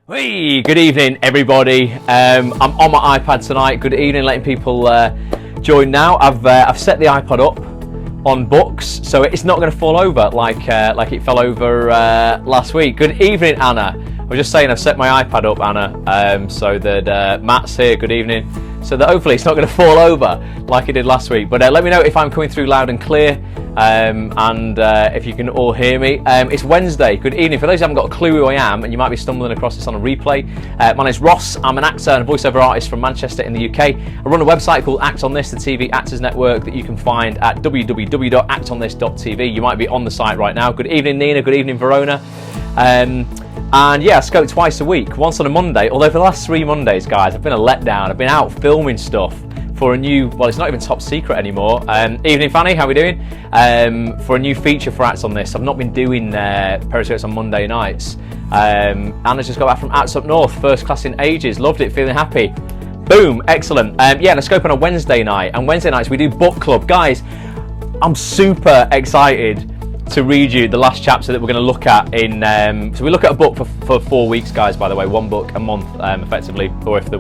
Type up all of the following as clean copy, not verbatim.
Hey, good evening everybody. I'm on my iPad tonight. Good evening, letting people join now. I've set the iPad up on books, so it's not going to fall over like it fell over last week. Good evening, Anna. I was just saying I've set my iPad up, Anna, so that Matt's here. Good evening. So that hopefully it's not going to fall over like it did last week. But let me know if I'm coming through loud and clear, and if you can all hear me. It's Wednesday. Good evening. For those who haven't got a clue who I am, and you might be stumbling across this on a replay, my name's Ross. I'm an actor and a voiceover artist from Manchester in the UK. I run a website called Act On This, the TV Actors Network, that you can find at www.actonthis.tv. You might be on the site right now. Good evening, Nina. Good evening, Verona. And yeah, I scope twice a week, once on a Monday, although for the last 3 Mondays, guys, I've been a letdown. I've been out filming stuff for a new, well, it's not even top secret anymore. Evening, Fanny, how are we doing? For a new feature for Acts On This. I've not been doing Periscopes on Monday nights. Anna's just got back from Acts Up North, first class in ages, loved it, feeling happy. Boom, excellent. Yeah, let's scope on a Wednesday night, and Wednesday nights we do book club. Guys, I'm super excited to read you the last chapter that we're going to look at in so we look at a book for 4 weeks, guys, by the way, 1 book a month, effectively, or if the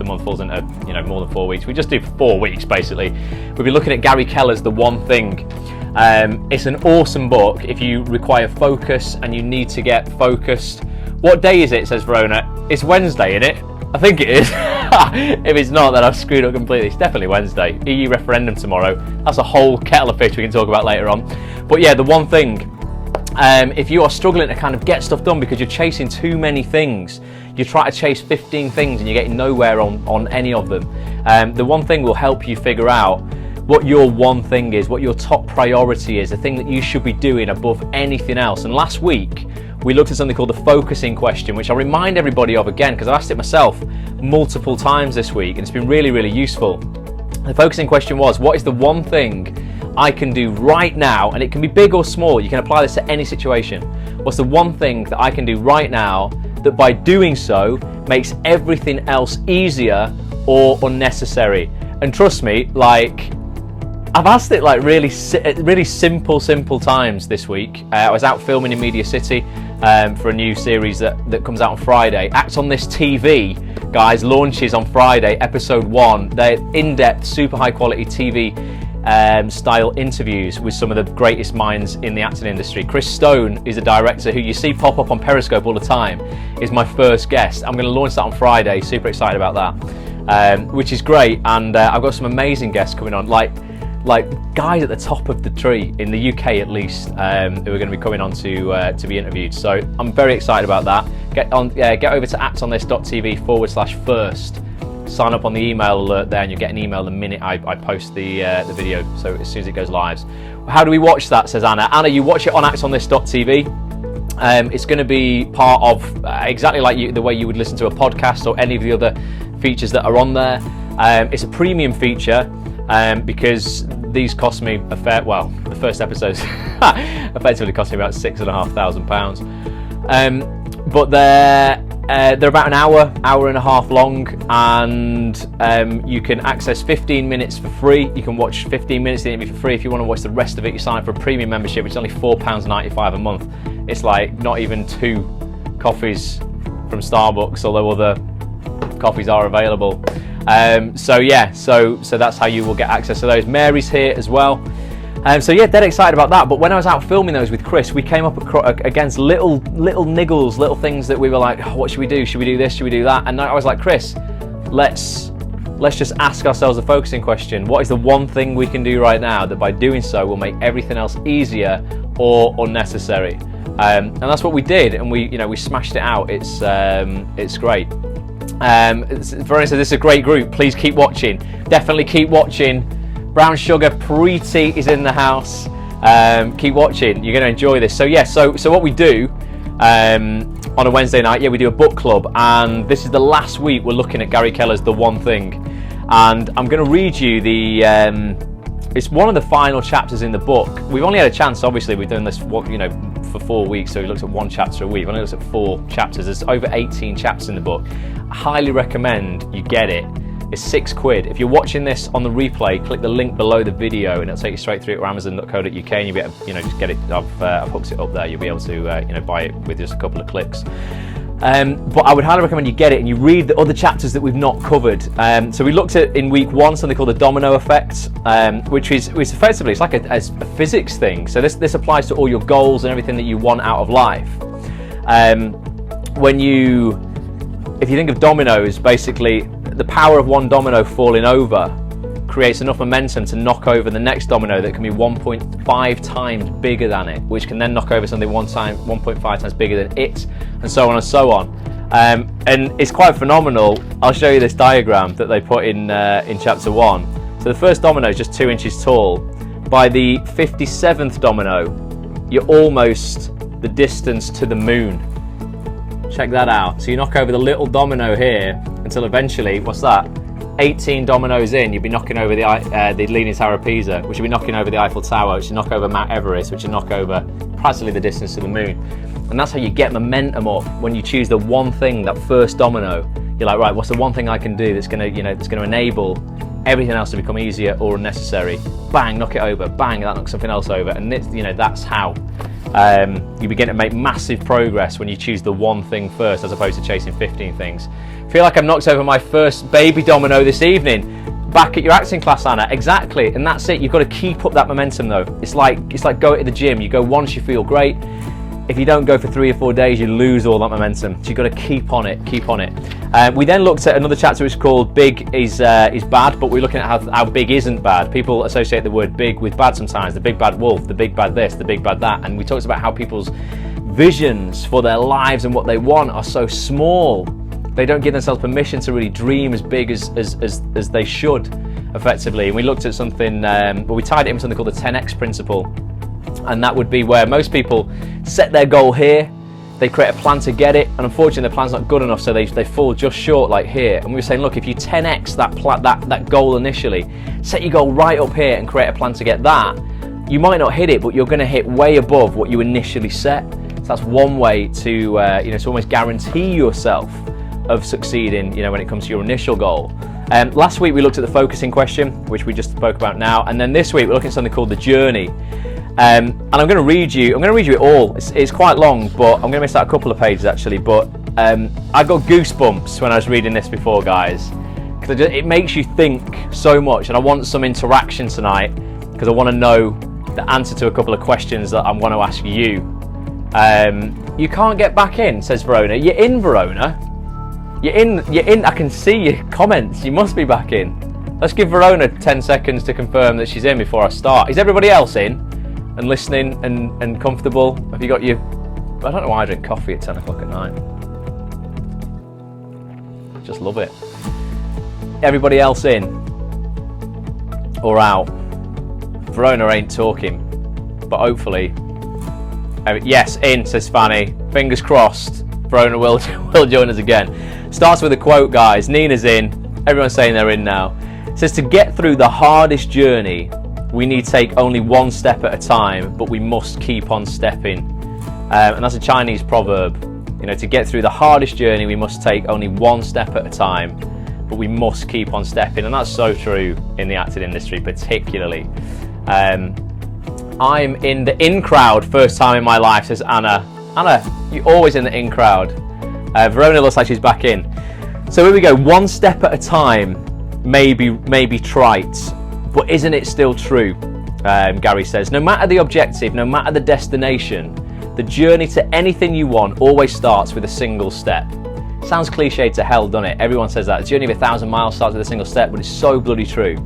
month falls into more than 4 weeks, we just do for 4 weeks basically. We'll be looking at Gary Keller's The One Thing. It's an awesome book if you require focus and you need to get focused. What day is it, says Verona? It's Wednesday, isn't it? I think it is. If it's not, then I've screwed up completely. It's definitely Wednesday. EU referendum tomorrow. That's a whole kettle of fish we can talk about later on. But yeah, The One Thing. If you are struggling to kind of get stuff done because you're chasing too many things, you try to chase 15 things and you're getting nowhere on any of them, The One Thing will help you figure out what your one thing is, what your top priority is, the thing that you should be doing above anything else. And last week, we looked at something called the focusing question, which I'll remind everybody of again, because I've asked it myself multiple times this week, and it's been really, really useful. The focusing question was, what is the one thing I can do right now, and it can be big or small, you can apply this to any situation. What's the one thing that I can do right now that by doing so makes everything else easier or unnecessary? And trust me, like, I've asked it like really simple times this week. I was out filming in Media City for a new series that comes out on Friday. Act On This TV, guys, launches on Friday, episode 1. They're in-depth, super high quality TV style interviews with some of the greatest minds in the acting industry. Chris Stone is a director who you see pop up on Periscope all the time, is my first guest. I'm going to launch that on Friday, super excited about that, which is great. And I've got some amazing guests coming on, like guys at the top of the tree in the UK at least, who are going to be coming on to be interviewed. So I'm very excited about that. Get over to actonthis.tv/first. Sign up on the email alert there, and you'll get an email the minute I post the video. So as soon as it goes live. How do we watch that, says Anna? Anna, you watch it on actonthis.tv. It's going to be part of exactly like the way you would listen to a podcast or any of the other features that are on there. It's a premium feature. Because these cost me a fair, well, the first episodes effectively cost me about £6,500. But they're about an hour and a half long, and you can access 15 minutes for free. You can watch 15 minutes of the interview for free. If you want to watch the rest of it, you sign up for a premium membership, which is only £4.95 a month. It's like not even 2 coffees from Starbucks, although other coffees are available. So that's how you will get access to those. Mary's here as well. So yeah, dead excited about that. But when I was out filming those with Chris, we came up against little niggles, little things that we were like, oh, what should we do? Should we do this? Should we do that? And I was like, Chris, let's just ask ourselves a focusing question. What is the one thing we can do right now that by doing so will make everything else easier or unnecessary? And that's what we did, and we smashed it out. It's great. Verona said this is a great group, please keep watching. Definitely keep watching. Brown Sugar Preeti is in the house. Keep watching, you're going to enjoy this. So yeah, so what we do on a Wednesday night, we do a book club, and this is the last week we're looking at Gary Keller's The One Thing, and I'm going to read you it's one of the final chapters in the book. We've only had a chance, obviously, we've done this for 4 weeks, so we looked at 1 chapter a week. We've only looked at 4 chapters. There's over 18 chapters in the book. I highly recommend you get it. It's £6. If you're watching this on the replay, click the link below the video, and it'll take you straight through to Amazon.co.uk, and you'll be able, just get it. I've hooked it up there. You'll be able to buy it with just a couple of clicks. But I would highly recommend you get it and you read the other chapters that we've not covered. So we looked at in week 1 something called the domino effect, which is effectively, it's like a physics thing. So this applies to all your goals and everything that you want out of life. If you think of dominoes, basically the power of one domino falling over creates enough momentum to knock over the next domino that can be 1.5 times bigger than it, which can then knock over something 1.5 times bigger than it, and so on and so on. And it's quite phenomenal. I'll show you this diagram that they put in chapter 1. So the first domino is just 2 inches tall. By the 57th domino, you're almost the distance to the moon. Check that out. So you knock over the little domino here until eventually, what's that? 18 dominoes in, you'd be knocking over the Leaning Tower of Pisa, which would be knocking over the Eiffel Tower, which would knock over Mount Everest, which would knock over practically the distance to the moon. And that's how you get momentum up when you choose the one thing, that first domino. You're like, right, what's the one thing I can do that's going to enable everything else to become easier or unnecessary? Bang, knock it over. Bang, that knocks something else over. And that's how you begin to make massive progress when you choose the one thing first, as opposed to chasing 15 things. I feel like I've knocked over my first baby domino this evening. Back at your acting class, Anna. Exactly, and that's it. You've got to keep up that momentum, though. It's like going to the gym. You go once, you feel great. If you don't go for 3 or 4 days, you lose all that momentum. So you've got to keep on it, keep on it. We then looked at another chapter which is called Big is Bad, but we're looking at how big isn't bad. People associate the word big with bad sometimes. The big bad wolf, the big bad this, the big bad that. And we talked about how people's visions for their lives and what they want are so small. They don't give themselves permission to really dream as big as they should, effectively. And we looked at something, we tied it in with something called the 10x principle. And that would be where most people set their goal here, they create a plan to get it, and unfortunately the plan's not good enough, so they fall just short, like here. And we were saying, look, if you 10x that goal initially, set your goal right up here and create a plan to get that, you might not hit it, but you're going to hit way above what you initially set. So that's one way to to almost guarantee yourself of succeeding, when it comes to your initial goal. Last week we looked at the focusing question, which we just spoke about now, and then this week we're looking at something called the journey. And I'm going to read you it all. It's quite long, but I'm going to miss out a couple of pages actually. But I got goosebumps when I was reading this before, guys, because it makes you think so much, and I want some interaction tonight because I want to know the answer to a couple of questions that I want to ask you. You can't get back in, says Verona. You're in, Verona. You're in. I can see your comments. You must be back in. Let's give Verona 10 seconds to confirm that she's in before I start. Is everybody else in and listening and comfortable? Have you got your... I don't know why I drink coffee at 10 o'clock at night. Just love it. Everybody else in or out? Verona ain't talking, but hopefully... Yes, in, says Fanny. Fingers crossed. Verona will join us again. Starts with a quote, guys. Nina's in. Everyone's saying they're in now. It says, to get through the hardest journey, we need to take only one step at a time, but we must keep on stepping. And that's a Chinese proverb. To get through the hardest journey, we must take only one step at a time, but we must keep on stepping. And that's so true in the acting industry, particularly. I'm in the in crowd, first time in my life, says Anna. Anna, you're always in the in crowd. Verona looks like she's back in. So here we go, one step at a time, maybe trite, but isn't it still true? Gary says, no matter the objective, no matter the destination, the journey to anything you want always starts with a single step. Sounds cliche to hell, doesn't it? Everyone says that. The journey of 1,000 miles starts with a single step, but it's so bloody true.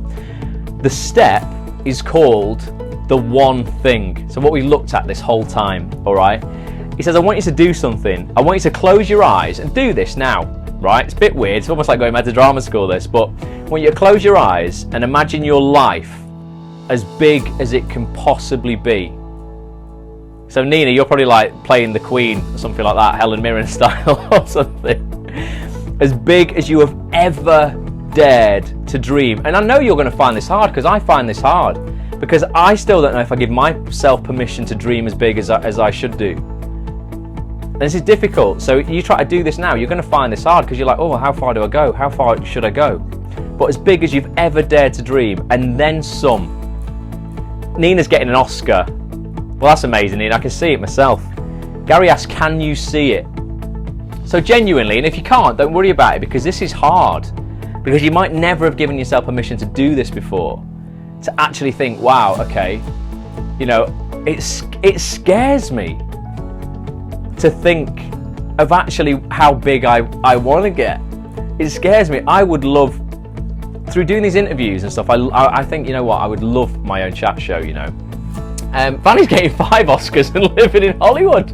The step is called the one thing. So what we looked at this whole time, all right? He says, I want you to do something. I want you to close your eyes and do this now, right? It's a bit weird. It's almost like going back to drama school, this, but I want you to close your eyes and imagine your life as big as it can possibly be. So Nina, you're probably like playing the Queen or something like that, Helen Mirren style or something. As big as you have ever dared to dream. And I know you're going to find this hard, because I find this hard, because I still don't know if I give myself permission to dream as big as I should do. And this is difficult. So you try to do this now, you're going to find this hard, because you're like, oh, how far do I go? How far should I go? But as big as you've ever dared to dream, and then some. Nina's getting an Oscar. Well, that's amazing, Nina. I can see it myself. Gary asks, can you see it? So genuinely, and if you can't, don't worry about it, because this is hard. Because you might never have given yourself permission to do this before. To actually think, wow, okay, you know, it scares me to think of actually how big I want to get. It scares me. I would love, through doing these interviews and stuff, I think, you know what, I would love my own chat show, you know. Fanny's getting 5 Oscars and living in Hollywood.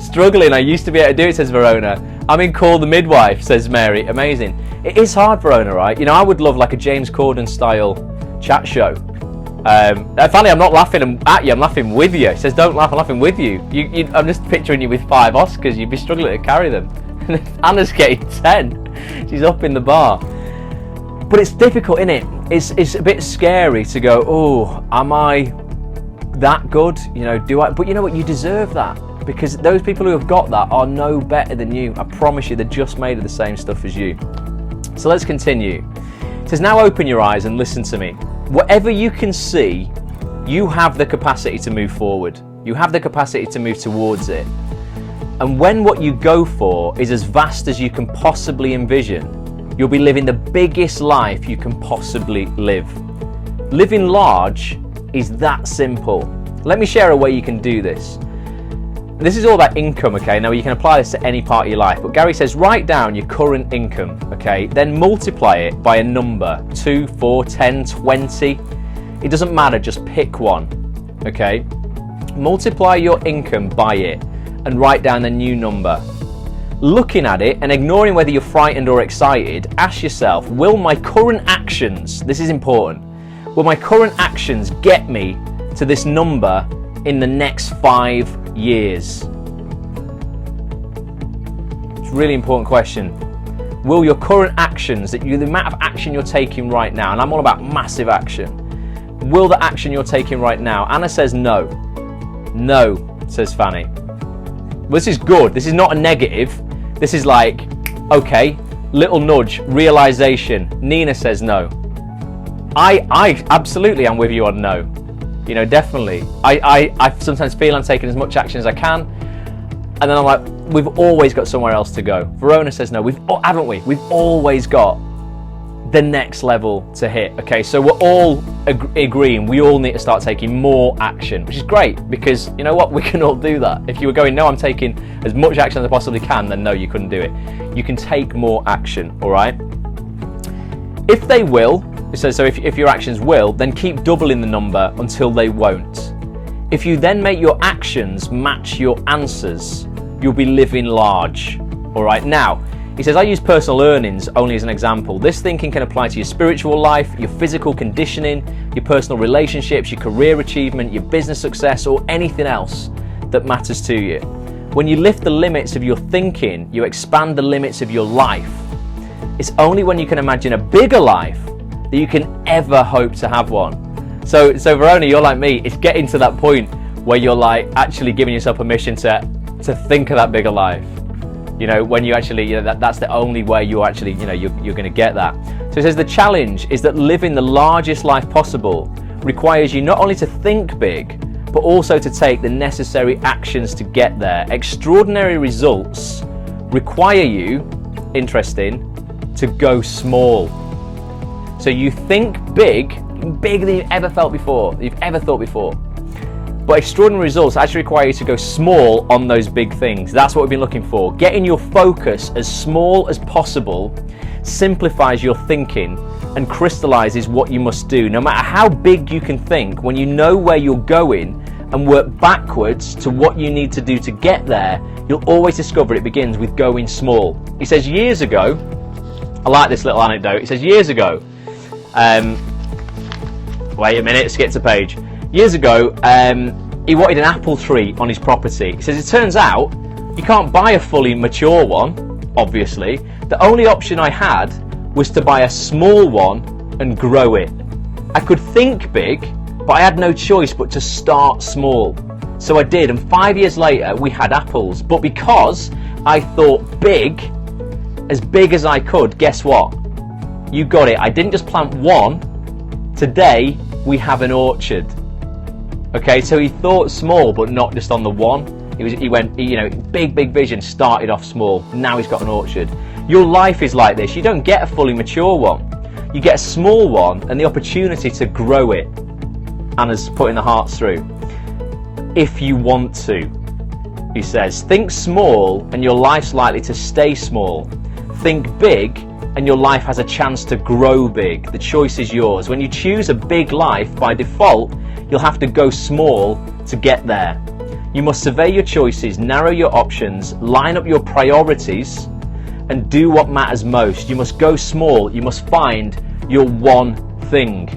Struggling, I used to be able to do it, says Verona. I'm in Call the Midwife, says Mary. Amazing. It is hard, Verona, right? You know, I would love like a James Corden style chat show. Fanny, I'm not laughing at you, I'm laughing with you. It says, don't laugh, I'm laughing with you. I'm just picturing you with 5 Oscars, you'd be struggling to carry them. Anna's getting 10. She's up in the bar. But it's difficult, isn't it? It's a bit scary to go, oh, am I that good? You know, do I? But you know what? You deserve that, because those people who have got that are no better than you. I promise you, they're just made of the same stuff as you. So let's continue. It says, now open your eyes and listen to me. Whatever you can see, you have the capacity to move forward. You have the capacity to move towards it. And when what you go for is as vast as you can possibly envision, you'll be living the biggest life you can possibly live. Living large is that simple. Let me share a way you can do this. This is all about income, okay? Now you can apply this to any part of your life, but Gary says write down your current income, okay? Then multiply it by a number, 2, 4, 10, 20. It doesn't matter, just pick one, okay? Multiply your income by it and write down a new number. Looking at it and ignoring whether you're frightened or excited, ask yourself, will my current actions, this is important, will my current actions get me to this number in the next 5 years? It's a really important question. Will your current actions, the amount of action you're taking right now, and I'm all about massive action, will the action you're taking right now? Anna says no. No, says Fanny. Well, this is good. This is not a negative. This is like, okay, little nudge, realization. Nina says no. I absolutely am with you on no. You know, definitely. I sometimes feel I'm taking as much action as I can, and then I'm like, we've always got somewhere else to go. Verona says no, haven't we? We've always got the next level to hit. Okay, so we're all agreeing we all need to start taking more action, which is great, because you know what, we can all do that. If you were going, no, I'm taking as much action as I possibly can, then no, you couldn't do it. You can take more action, all right? If they will, so if your actions will, then keep doubling the number until they won't. If you then make your actions match your answers, you'll be living large. All right, now, he says, I use personal earnings only as an example. This thinking can apply to your spiritual life, your physical conditioning, your personal relationships, your career achievement, your business success, or anything else that matters to you. When you lift the limits of your thinking, you expand the limits of your life. It's only when you can imagine a bigger life that you can ever hope to have one. So Verona, you're like me, it's getting to that point where you're like actually giving yourself permission to think of that bigger life. You know, when you actually, you know, that's the only way you actually, you know, you're going to get that. So it says the challenge is that living the largest life possible requires you not only to think big, but also to take the necessary actions to get there. Extraordinary results require you, interesting, to go small. So you think bigger than you've ever felt before, you've ever thought before. But extraordinary results actually require you to go small on those big things. That's what we've been looking for. Getting your focus as small as possible simplifies your thinking and crystallizes what you must do. No matter how big you can think, when you know where you're going and work backwards to what you need to do to get there, you'll always discover it begins with going small. He says years ago, I like this little anecdote, he says years ago, wait a minute, skip to page. Years ago, he wanted an apple tree on his property. He says, it turns out you can't buy a fully mature one, obviously. The only option I had was to buy a small one and grow it. I could think big, but I had no choice but to start small. So I did, and 5 years later, we had apples. But because I thought big as I could, guess what? You got it. I didn't just plant one. Today, we have an orchard. Okay, so he thought small, but not just on the one. He went, you know, big vision, started off small. Now he's got an orchard. Your life is like this. You don't get a fully mature one. You get a small one and the opportunity to grow it. Anna's putting the hearts through. If you want to, he says, think small and your life's likely to stay small. Think big and your life has a chance to grow big. The choice is yours. When you choose a big life, by default, you'll have to go small to get there. You must survey your choices, narrow your options, line up your priorities, and do what matters most. You must go small. You must find your one thing.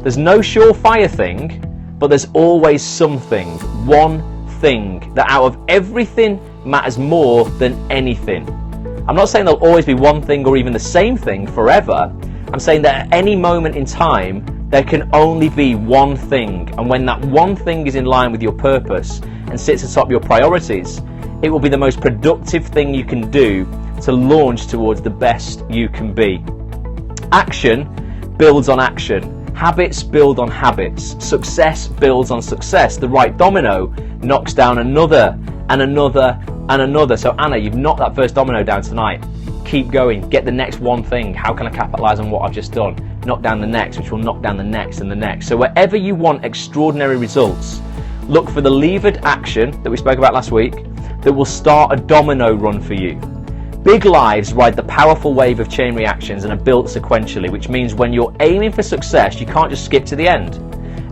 There's no surefire thing, but there's always something. One thing that out of everything matters more than anything. I'm not saying there'll always be one thing or even the same thing forever. I'm saying that at any moment in time, there can only be one thing. And when that one thing is in line with your purpose and sits atop your priorities, it will be the most productive thing you can do to launch towards the best you can be. Action builds on action. Habits build on habits. Success builds on success. The right domino knocks down another and another and another. So Anna, you've knocked that first domino down tonight. Keep going. Get the next one thing. How can I capitalize on what I've just done? Knock down the next, which will knock down the next and the next. So wherever you want extraordinary results, look for the levered action that we spoke about last week that will start a domino run for you. Big lives ride the powerful wave of chain reactions and are built sequentially, which means when you're aiming for success, you can't just skip to the end.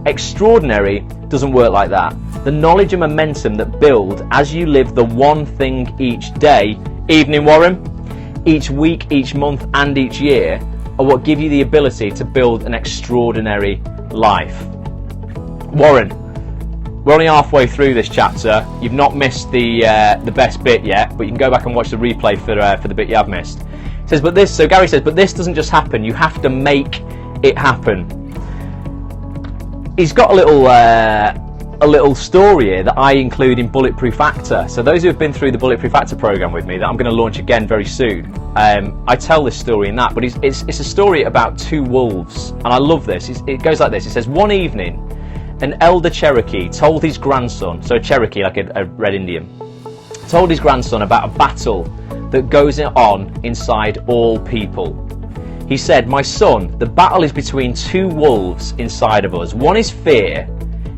Extraordinary doesn't work like that. The knowledge and momentum that build as you live the one thing each day, evening Warren, each week, each month and each year are what give you the ability to build an extraordinary life. Warren, we're only halfway through this chapter. You've not missed the best bit yet, but you can go back and watch the replay for the bit you have missed. It says, so Gary says, but this doesn't just happen. You have to make it happen. He's got a little story here that I include in Bulletproof Actor. So those who have been through the Bulletproof Actor program with me, that I'm going to launch again very soon, I tell this story in that. But it's a story about two wolves, and I love this. It goes like this. It says, one evening, an elder Cherokee told his grandson, so a Cherokee like a Red Indian, told his grandson about a battle that goes on inside all people. He said, my son, the battle is between two wolves inside of us. One is fear.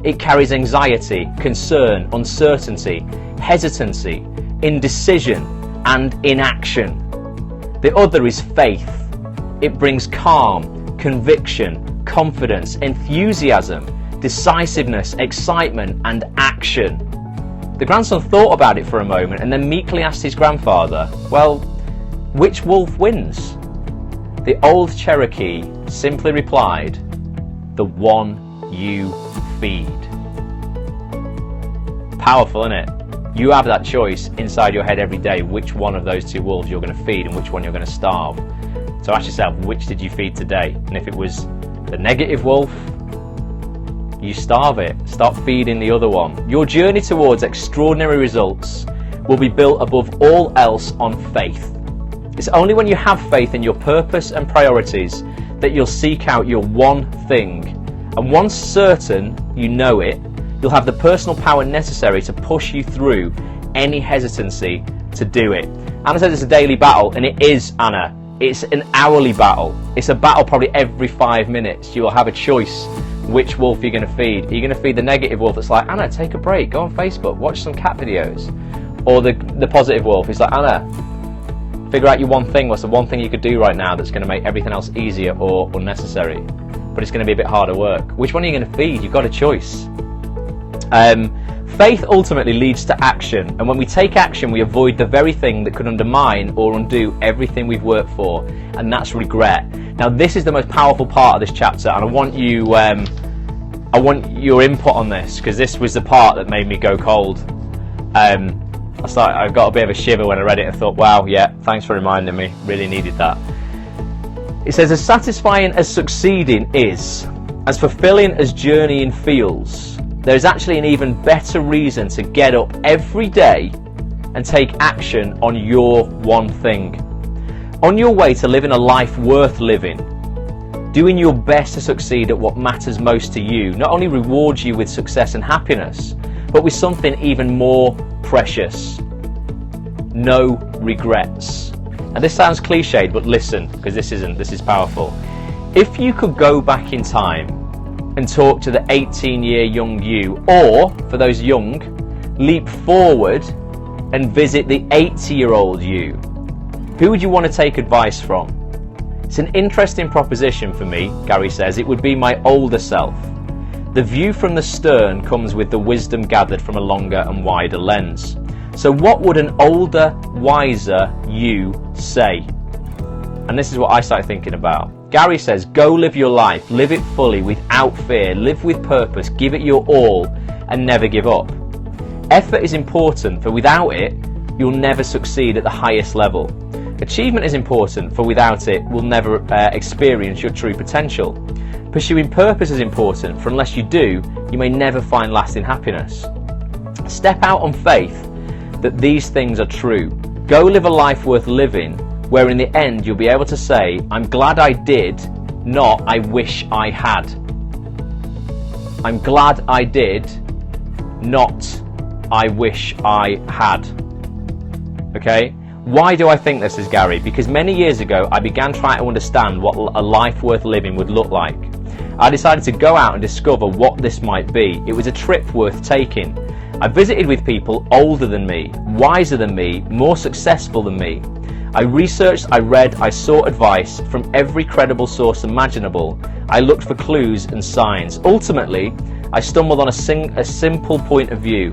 It carries anxiety, concern, uncertainty, hesitancy, indecision, and inaction. The other is faith. It brings calm, conviction, confidence, enthusiasm, decisiveness, excitement, and action. The grandson thought about it for a moment and then meekly asked his grandfather, well, which wolf wins? The old Cherokee simply replied, the one you feed. Powerful, isn't it? You have that choice inside your head every day which one of those two wolves you're going to feed and which one you're going to starve. So ask yourself, which did you feed today? And if it was the negative wolf, you starve it. Start feeding the other one. Your journey towards extraordinary results will be built above all else on faith. It's only when you have faith in your purpose and priorities that you'll seek out your one thing. And once certain you know it, you'll have the personal power necessary to push you through any hesitancy to do it. Anna says it's a daily battle, and it is, Anna. It's an hourly battle. It's a battle probably every 5 minutes. You will have a choice which wolf you're going to feed. Are you going to feed the negative wolf that's like, Anna, take a break, go on Facebook, watch some cat videos? Or the positive wolf is like, Anna, figure out your one thing. What's the one thing you could do right now that's going to make everything else easier or unnecessary? But it's going to be a bit harder work. Which one are you going to feed? You've got a choice. Faith ultimately leads to action, and when we take action, we avoid the very thing that could undermine or undo everything we've worked for, and that's regret. Now, this is the most powerful part of this chapter, and I want your input on this, because this was the part that made me go cold. I got a bit of a shiver when I read it and thought, wow, yeah, thanks for reminding me, really needed that. It says, as satisfying as succeeding is, as fulfilling as journeying feels, there's actually an even better reason to get up every day and take action on your one thing. On your way to living a life worth living, doing your best to succeed at what matters most to you not only rewards you with success and happiness, but with something even more precious: no regrets. And this sounds cliched, but listen, because this is powerful. If you could go back in time and talk to the 18-year young you, or for those young, leap forward and visit the 80-year-old you, who would you want to take advice from? It's an interesting proposition for me, Gary says. It would be my older self. The view from the stern comes with the wisdom gathered from a longer and wider lens. So what would an older, wiser you say? And this is what I started thinking about. Gary says, go live your life, live it fully, without fear, live with purpose, give it your all, and never give up. Effort is important, for without it, you'll never succeed at the highest level. Achievement is important, for without it, we'll never experience your true potential. Pursuing purpose is important, for unless you do, you may never find lasting happiness. Step out on faith that these things are true. Go live a life worth living, where in the end you'll be able to say, I'm glad I did, not I wish I had. I'm glad I did, not I wish I had. Okay? Why do I think this is, Gary? Because many years ago I began trying to understand what a life worth living would look like. I decided to go out and discover what this might be. It was a trip worth taking. I visited with people older than me, wiser than me, more successful than me. I researched, I read, I sought advice from every credible source imaginable. I looked for clues and signs. Ultimately, I stumbled on a simple point of view.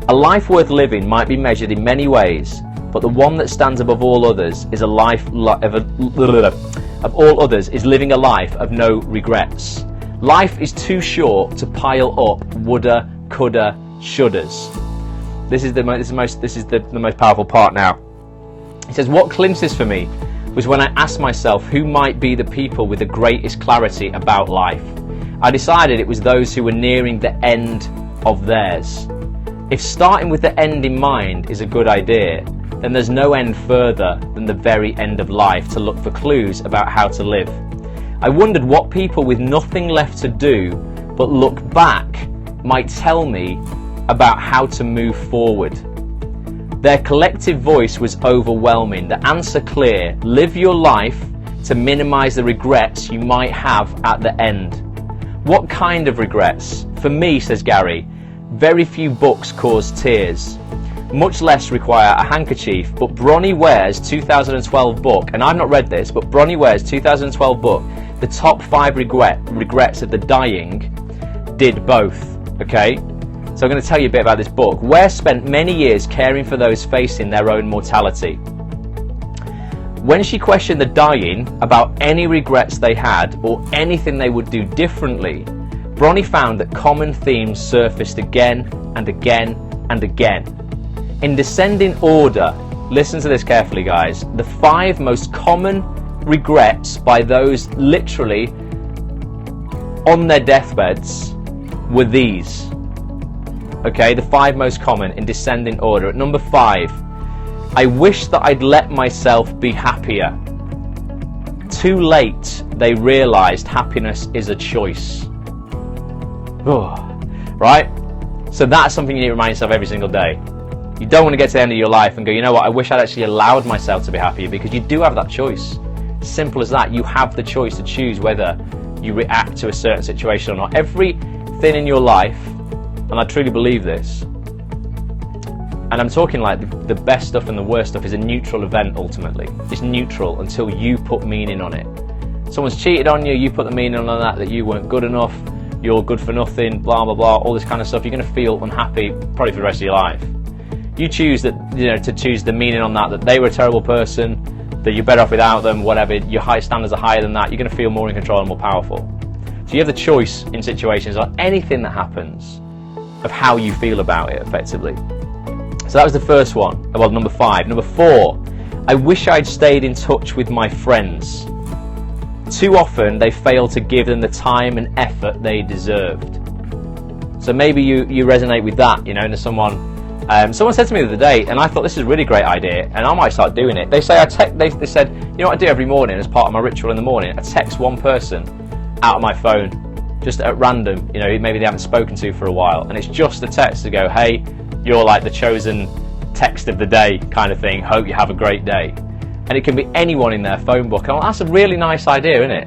A life worth living might be measured in many ways, but the one that stands above all others is living a life of no regrets. Life is too short to pile up woulda, coulda, shouldas. This is the most powerful part now. He says, what clinched this for me was when I asked myself who might be the people with the greatest clarity about life. I decided it was those who were nearing the end of theirs. If starting with the end in mind is a good idea, then there's no end further than the very end of life to look for clues about how to live. I wondered what people with nothing left to do but look back might tell me about how to move forward. Their collective voice was overwhelming, the answer clear: live your life to minimize the regrets you might have at the end. What kind of regrets? For me, says Gary, very few books cause tears, much less require a handkerchief, but Bronnie Ware's 2012 book, and I've not read this, but Bronnie Ware's 2012 book, The Top 5 Regrets of the Dying, did both, okay? So I'm going to tell you a bit about this book. Ware spent many years caring for those facing their own mortality. When she questioned the dying about any regrets they had or anything they would do differently, Bronnie found that common themes surfaced again and again and again. In descending order, listen to this carefully, guys, the 5 most common regrets by those literally on their deathbeds were these. Okay, the 5 most common in descending order. At number 5, I wish that I'd let myself be happier. Too late, they realized happiness is a choice. Right? So that's something you need to remind yourself every single day. You don't want to get to the end of your life and go, you know what, I wish I'd actually allowed myself to be happier, because you do have that choice. Simple as that. You have the choice to choose whether you react to a certain situation or not. Everything in your life, and I truly believe this, and I'm talking like the best stuff and the worst stuff, is a neutral event ultimately. It's neutral until you put meaning on it. Someone's cheated on you, you put the meaning on that you weren't good enough, you're good for nothing, blah blah blah, all this kind of stuff. You're going to feel unhappy probably for the rest of your life. You choose that, to choose the meaning on that they were a terrible person, that you're better off without them, whatever, your high standards are higher than that, you're going to feel more in control and more powerful. So you have the choice in situations or anything that happens of how you feel about it effectively. So that was the first one. Well, number 5. Number 4, I wish I'd stayed in touch with my friends. Too often they fail to give them the time and effort they deserved. So maybe you resonate with that, and someone said to me the other day, and I thought this is a really great idea, and I might start doing it. They said, they said, you know what I do every morning as part of my ritual in the morning? I text one person out of my phone, just at random, you know, maybe they haven't spoken to for a while, and it's just a text to go, hey, you're like the chosen text of the day kind of thing, hope you have a great day. And it can be anyone in their phone book. And that's a really nice idea, isn't it?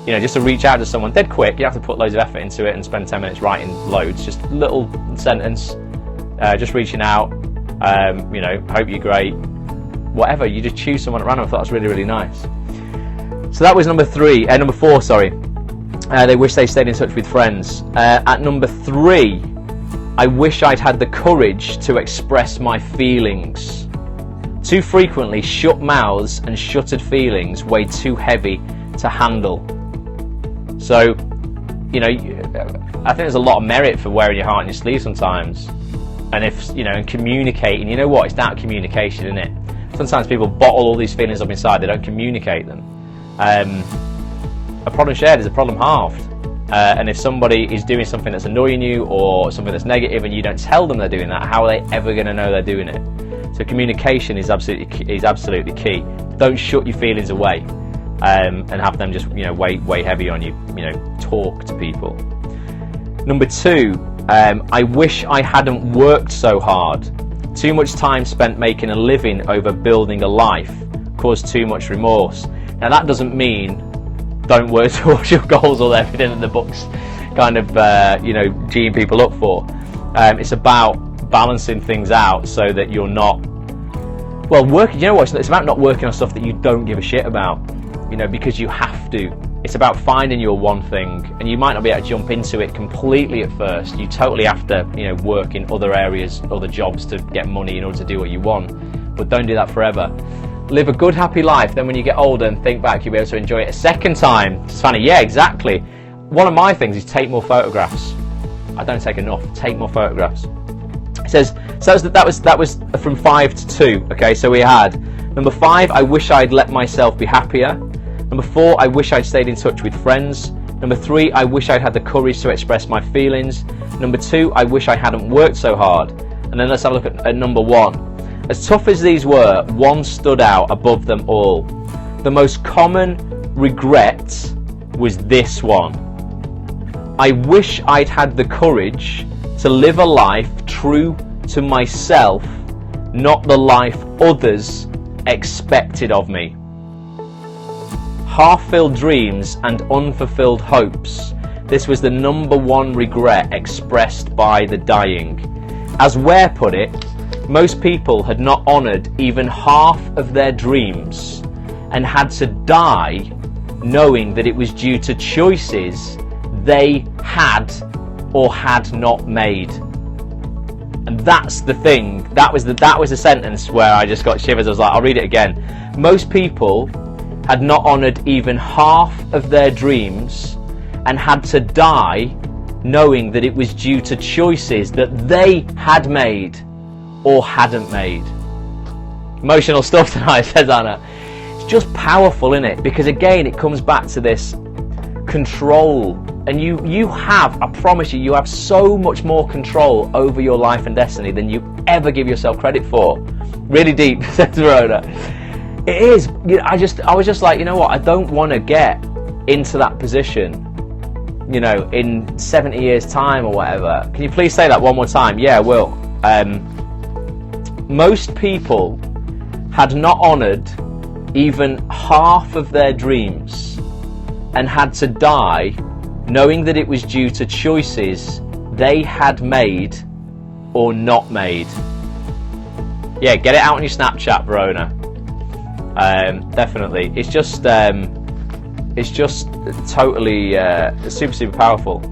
You know, just to reach out to someone dead quick. You have to put loads of effort into it and spend 10 minutes writing loads, just a little sentence, just reaching out, you know, hope you're great, whatever. You just choose someone at random. I thought that was really, really nice. So that was number 4, sorry. They wish they stayed in touch with friends. At number 3, I wish I'd had the courage to express my feelings. Too frequently, shut mouths and shuttered feelings weigh too heavy to handle. So, you know, I think there's a lot of merit for wearing your heart on your sleeve sometimes. And if, you know, and communicating, you know what, it's down to communication, isn't it? Sometimes people bottle all these feelings up inside, they don't communicate them. A problem shared is a problem halved. And if somebody is doing something that's annoying you or something that's negative and you don't tell them they're doing that, how are they ever going to know they're doing it? So communication is absolutely key. Don't shut your feelings away and have them just, you know, weigh heavy on you. You know, talk to people. Number 2, I wish I hadn't worked so hard. Too much time spent making a living over building a life caused too much remorse. Now that doesn't mean don't work towards your goals or everything that the book's kind of you know, geeing people up for. It's about balancing things out so that you're not, well, working. You know what? It's about not working on stuff that you don't give a shit about. You know, because you have to. It's about finding your one thing, and you might not be able to jump into it completely at first. You totally have to, you know, work in other areas, other jobs to get money in order to do what you want. But don't do that forever. Live a good, happy life. Then when you get older and think back, you'll be able to enjoy it a second time. It's funny, yeah, exactly. One of my things is take more photographs. I don't take enough. Take more photographs. It says, so that was from 5 to 2. Okay, so we had number 5, I wish I'd let myself be happier. Number 4, I wish I'd stayed in touch with friends. Number 3, I wish I'd had the courage to express my feelings. Number 2, I wish I hadn't worked so hard. And then let's have a look at number 1. As tough as these were, one stood out above them all. The most common regret was this one. I wish I'd had the courage to live a life true to myself, not the life others expected of me. Half-filled dreams and unfulfilled hopes. This was the number 1 regret expressed by the dying. As Ware put it, most people had not honoured even half of their dreams and had to die knowing that it was due to choices they had or had not made. And that's the thing. That was the sentence where I just got shivers. I was like, I'll read it again. Most people had not honoured even half of their dreams and had to die knowing that it was due to choices that they had made or hadn't made. Emotional stuff tonight, says Anna. It's just powerful, isn't it? Because again, it comes back to this control. And you have, I promise you, you have so much more control over your life and destiny than you ever give yourself credit for. Really deep, says Verona. It is. I was just like, you know what? I don't want to get into that position, you know, in 70 years' time or whatever. Can you please say that one more time? Yeah, I will. Most people had not honoured even half of their dreams and had to die knowing that it was due to choices they had made or not made. Yeah, get it out on your Snapchat, Verona. Definitely. It's just totally super powerful.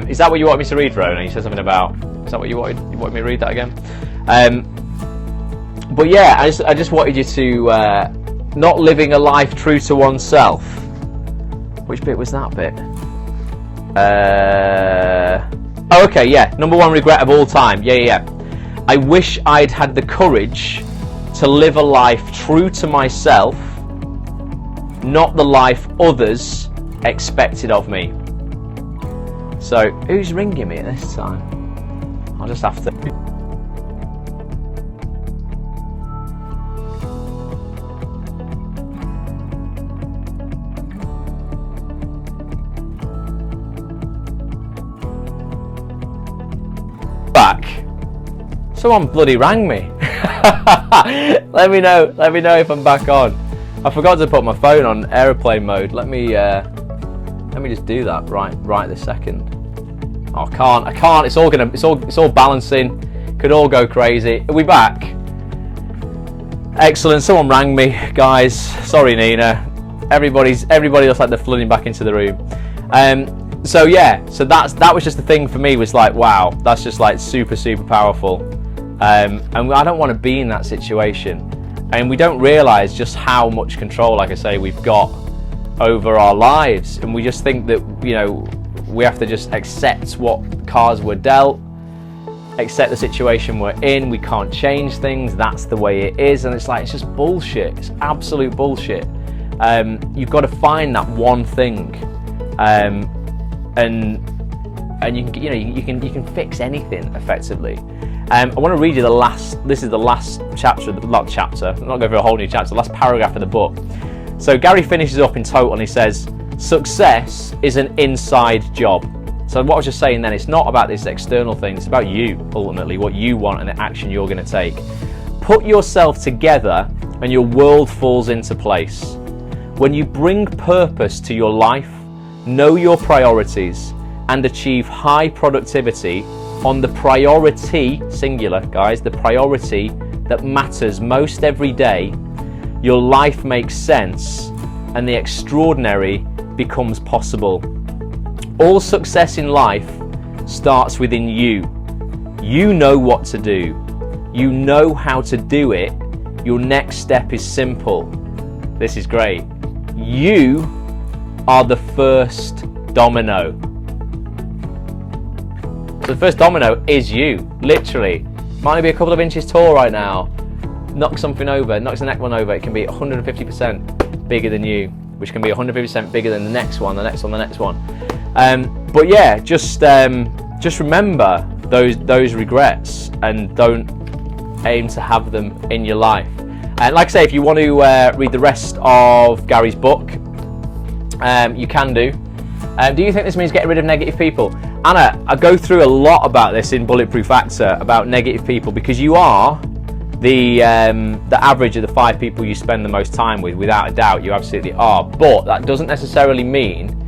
Is that what you want me to read, Verona? You said something about, is that what you wanted me to read that again? But yeah, I just wanted you to not living a life true to oneself. Which bit was that bit? Oh, okay, yeah. Number 1 regret of all time. Yeah. I wish I'd had the courage to live a life true to myself, not the life others expected of me. So, who's ringing me at this time? I'll just have to... Someone bloody rang me. Let me know if I'm back on. I forgot to put my phone on airplane mode. Let me just do that right this second. Oh, I can't. It's all balancing. Could all go crazy. Are we back? Excellent. Someone rang me, guys. Sorry, Nina. Everybody looks like they're flooding back into the room. So that was just the thing for me, was like, wow, that's just like super powerful. And I don't want to be in that situation. And we don't realise just how much control, like I say, we've got over our lives. And we just think that, you know, we have to just accept what cards we're dealt, accept the situation we're in. We can't change things. That's the way it is. And it's like, it's just bullshit. It's absolute bullshit. You've got to find that one thing, and you can fix anything effectively. I want to read you this is the last chapter, I'm not going through a whole new chapter, the last paragraph of the book. So Gary finishes up in total and he says, success is an inside job. So what I was just saying then, it's not about this external thing, it's about you, ultimately, what you want and the action you're going to take. Put yourself together and your world falls into place. When you bring purpose to your life, know your priorities, and achieve high productivity on the priority, singular guys, the priority that matters most every day, your life makes sense and the extraordinary becomes possible. All success in life starts within you. You know what to do. You know how to do it. Your next step is simple. This is great. You are the first domino. So the first domino is you, literally. Might only be a couple of inches tall right now. Knocks something over, knocks the next one over. It can be 150% bigger than you, which can be 150% bigger than the next one, the next one, the next one. But yeah, just remember those regrets and don't aim to have them in your life. And like I say, if you want to read the rest of Gary's book, you can do. Do you think this means getting rid of negative people? Anna, I go through a lot about this in Bulletproof Actor, about negative people, because you are the average of the 5 people you spend the most time with, without a doubt, you absolutely are. But that doesn't necessarily mean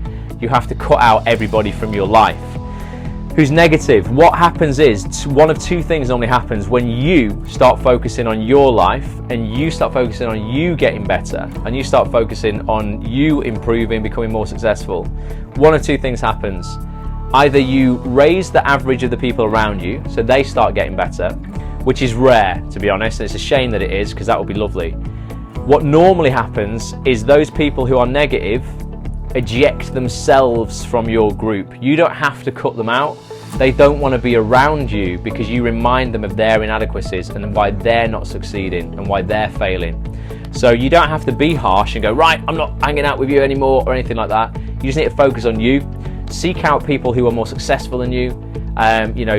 you have to cut out everybody from your life who's negative. What happens is, one of two things only happens when you start focusing on your life, and you start focusing on you getting better, and you start focusing on you improving, becoming more successful. One of two things happens. Either you raise the average of the people around you, so they start getting better, which is rare, to be honest, and it's a shame that it is, because that would be lovely. What normally happens is those people who are negative eject themselves from your group. You don't have to cut them out. They don't want to be around you because you remind them of their inadequacies and why they're not succeeding and why they're failing. So you don't have to be harsh and go, right, I'm not hanging out with you anymore or anything like that. You just need to focus on you. Seek out people who are more successful than you.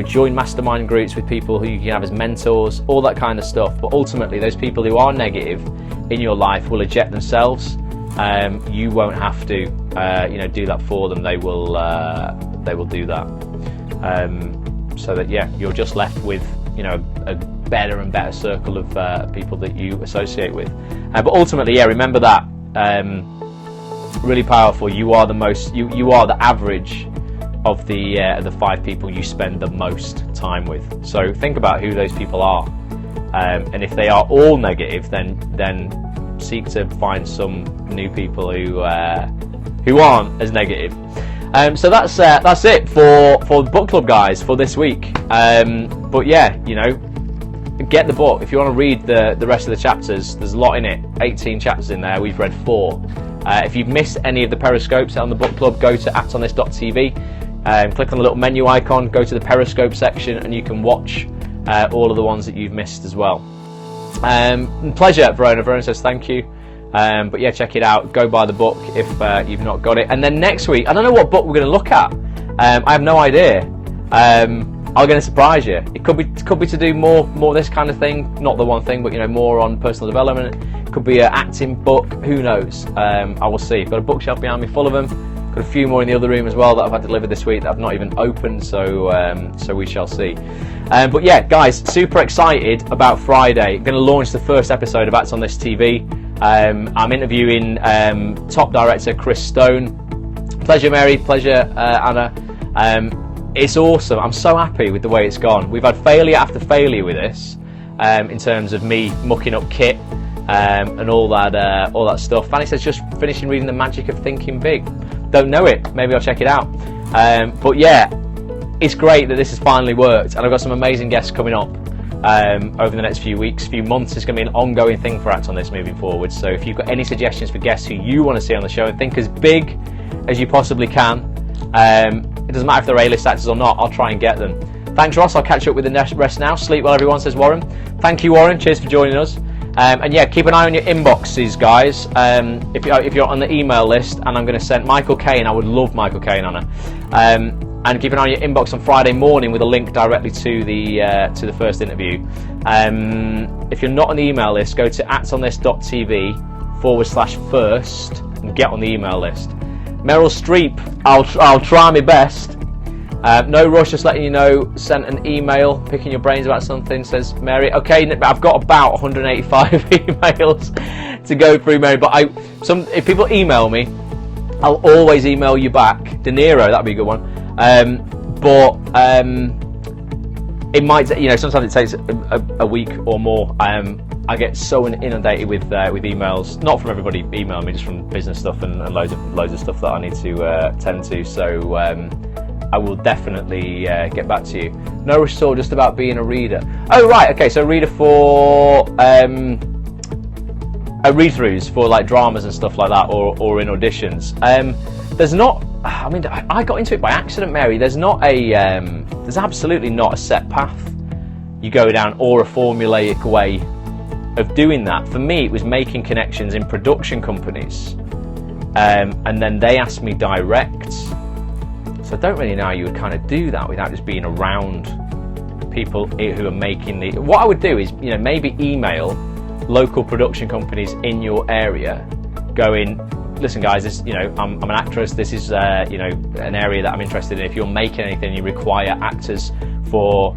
Join mastermind groups with people who you can have as mentors, all that kind of stuff. But ultimately, those people who are negative in your life will eject themselves. You won't have to, do that for them. They will do that. So that you're just left with, a better and better circle of people that you associate with. But ultimately, remember that. Really powerful. You are the most. You are the average of the 5 people you spend the most time with. So think about who those people are, and if they are all negative, then seek to find some new people who aren't as negative. So that's it for the book club, guys, for this week. But yeah, get the book. If you want to read the rest of the chapters, there's a lot in it. 18 chapters in there. We've read 4. If you've missed any of the Periscopes on the book club, go to actonthis.tv, click on the little menu icon, go to the Periscope section, and you can watch all of the ones that you've missed as well. Pleasure, Verona. Verona says thank you. But yeah, check it out. Go buy the book if you've not got it. And then next week, I don't know what book we're going to look at. I have no idea. I'm going to surprise you. It could be to do more this kind of thing, not the one thing, but more on personal development. It could be an acting book. Who knows? I will see. I've got a bookshelf behind me full of them. Got a few more in the other room as well that I've had delivered this week that I've not even opened, so we shall see. But yeah, guys, super excited about Friday. Going to launch the first episode of Acts on This TV. I'm interviewing top director Chris Stone. Pleasure, Mary. Pleasure, Anna. It's awesome. I'm so happy with the way it's gone. We've had failure after failure with this, in terms of me mucking up kit and all that stuff. Fanny says just finishing reading The Magic of Thinking Big. Don't know it. Maybe I'll check it out. But yeah, it's great that this has finally worked, and I've got some amazing guests coming up over the next few weeks, few months. It's going to be an ongoing thing for Acts on This moving forward. So if you've got any suggestions for guests who you want to see on the show, and think as big as you possibly can. It doesn't matter if they're A-list actors or not, I'll try and get them. Thanks, Ross. I'll catch up with the rest now. Sleep well, everyone, says Warren. Thank you, Warren. Cheers for joining us. And yeah, keep an eye on your inboxes, guys. If you're on the email list, and I'm going to send Michael Caine. I would love Michael Caine, Anna. And keep an eye on your inbox on Friday morning with a link directly to the first interview. If you're not on the email list, go to actsonthis.tv/first and get on the email list. Meryl Streep, I'll try my best. No rush, just letting you know. Sent an email picking your brains about something, says Mary. Okay, I've got about 185 emails to go through, Mary. But if people email me, I'll always email you back. De Niro, that'd be a good one. But it might, sometimes it takes a week or more. I get so inundated with emails, not from everybody emailing me, just from business stuff and loads of stuff that I need to tend to. So I will definitely get back to you. No rush at all, just about being a reader. Oh right, okay. So a reader for read-throughs for like dramas and stuff like that, or in auditions. There's not. I mean, I got into it by accident, Mary. There's absolutely not a set path you go down or a formulaic way of doing that. For me, it was making connections in production companies, and then they asked me direct. So I don't really know how you would kind of do that without just being around people who are making the. What I would do is, maybe email local production companies in your area, going, listen, guys, this, I'm an actress. This is, an area that I'm interested in. If you're making anything, you require actors for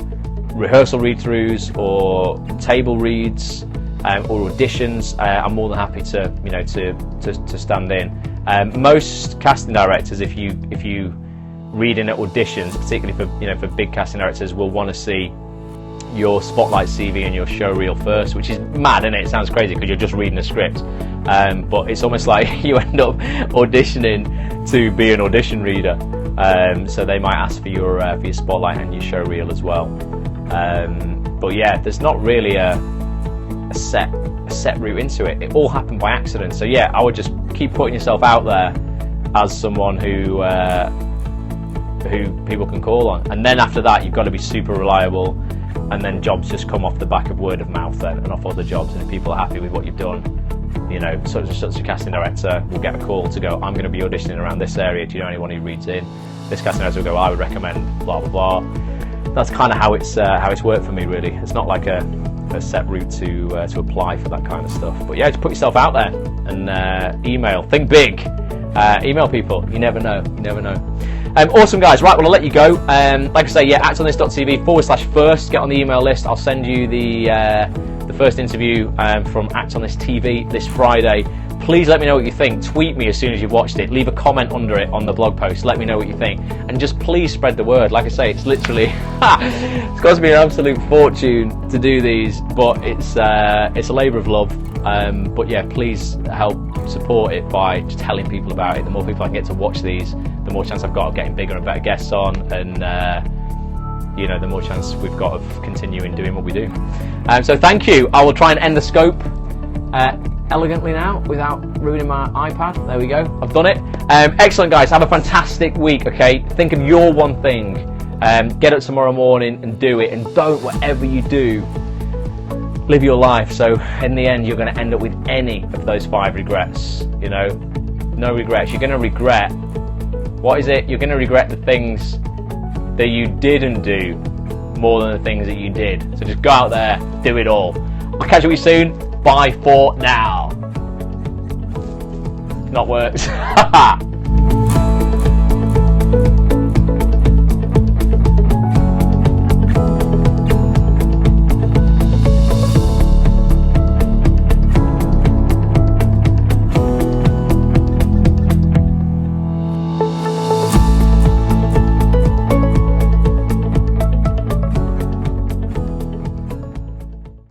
rehearsal read-throughs or table reads or auditions. I'm more than happy to stand in. Most casting directors, if you read in at auditions, particularly for big casting directors, will want to see your spotlight CV and your show reel first, which is mad, isn't it? It sounds crazy because you're just reading a script, but it's almost like you end up auditioning to be an audition reader. So they might ask for your spotlight and your show reel as well. But yeah, there's not really a set route into it. It all happened by accident. So yeah, I would just keep putting yourself out there as someone who people can call on, and then after that you've got to be super reliable, and then jobs just come off the back of word of mouth then, and off other jobs, and if people are happy with what you've done, such a casting director will get a call to go, I'm going to be auditioning around this area, do you know anyone who reads in? This casting director will go, I would recommend blah blah blah. That's kind of how it's worked for me, really. It's not like a set route to apply for that kind of stuff, but yeah, just put yourself out there and email, think big, email people. You never know. Awesome, guys. Right, well, I'll let you go. Like I say, yeah, actsonthis.tv/first. Get on the email list. I'll send you the first interview from Acts on This TV this Friday. Please let me know what you think. Tweet me as soon as you've watched it. Leave a comment under it on the blog post. Let me know what you think. And just please spread the word. Like I say, it's literally it's cost me an absolute fortune to do these, but it's a labour of love. But yeah, please help support it by just telling people about it. The more people I can get to watch these, the more chance I've got of getting bigger and better guests on, and the more chance we've got of continuing doing what we do. So thank you. I will try and end the scope elegantly now without ruining my iPad. There we go. I've done it. Excellent, guys. Have a fantastic week. Okay. Think of your one thing. Get up tomorrow morning and do it. And don't, whatever you do, live your life. So in the end, you're going to end up with any of those 5 regrets. No regrets. You're going to regret. What is it? You're going to regret the things that you didn't do more than the things that you did. So just go out there, do it all. I'll catch you soon. Bye for now. Not works.